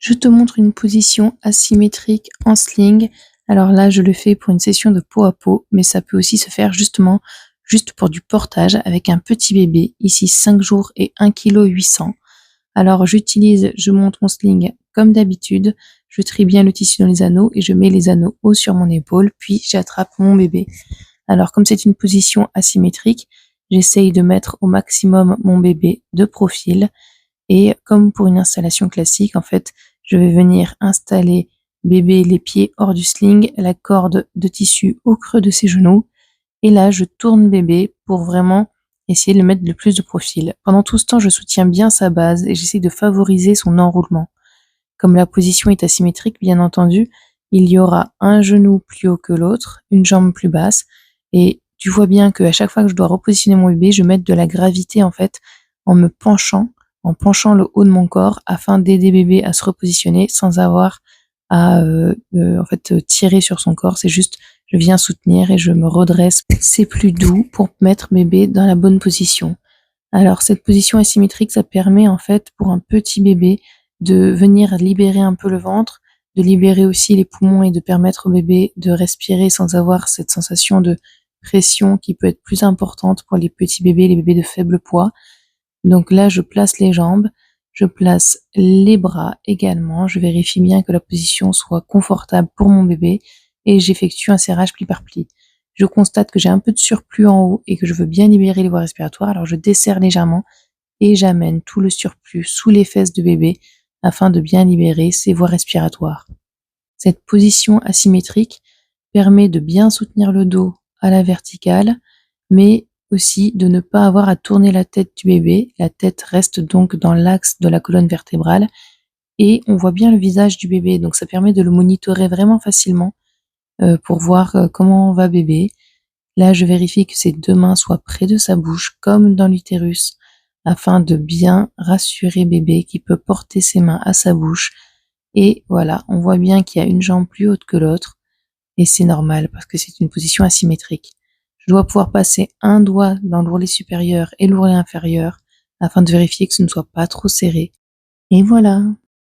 Je te montre une position asymétrique en sling. Alors là, je le fais pour une session de peau à peau, mais ça peut aussi se faire justement juste pour du portage avec un petit bébé, ici 5 jours et 1,8 kg. Alors je monte mon sling comme d'habitude, je trie bien le tissu dans les anneaux et je mets les anneaux haut sur mon épaule, puis j'attrape mon bébé. Alors comme c'est une position asymétrique, j'essaye de mettre au maximum mon bébé de profil. Et comme pour une installation classique, en fait, je vais venir installer bébé les pieds hors du sling, la corde de tissu au creux de ses genoux. Et là, je tourne bébé pour vraiment essayer de le mettre le plus de profil. Pendant tout ce temps, je soutiens bien sa base et j'essaie de favoriser son enroulement. Comme la position est asymétrique, bien entendu, il y aura un genou plus haut que l'autre, une jambe plus basse. Et tu vois bien qu'à chaque fois que je dois repositionner mon bébé, je mets de la gravité en fait en me penchant, en penchant le haut de mon corps afin d'aider bébé à se repositionner sans avoir à tirer sur son corps. C'est juste, je viens soutenir et je me redresse. C'est plus doux pour mettre bébé dans la bonne position. Alors cette position asymétrique, ça permet en fait pour un petit bébé de venir libérer un peu le ventre, de libérer aussi les poumons et de permettre au bébé de respirer sans avoir cette sensation de pression qui peut être plus importante pour les petits bébés, les bébés de faible poids. Donc là, je place les jambes, je place les bras également, je vérifie bien que la position soit confortable pour mon bébé et j'effectue un serrage pli par pli. Je constate que j'ai un peu de surplus en haut et que je veux bien libérer les voies respiratoires, alors je desserre légèrement et j'amène tout le surplus sous les fesses de bébé afin de bien libérer ses voies respiratoires. Cette position asymétrique permet de bien soutenir le dos à la verticale, mais aussi de ne pas avoir à tourner la tête du bébé. La tête reste donc dans l'axe de la colonne vertébrale et on voit bien le visage du bébé, donc ça permet de le monitorer vraiment facilement pour voir comment va bébé. Là, je vérifie que ses deux mains soient près de sa bouche, comme dans l'utérus, afin de bien rassurer bébé qui peut porter ses mains à sa bouche. Et voilà, on voit bien qu'il y a une jambe plus haute que l'autre, et c'est normal parce que c'est une position asymétrique. Je dois pouvoir passer un doigt dans l'ourlet supérieur et l'ourlet inférieur afin de vérifier que ce ne soit pas trop serré. Et voilà.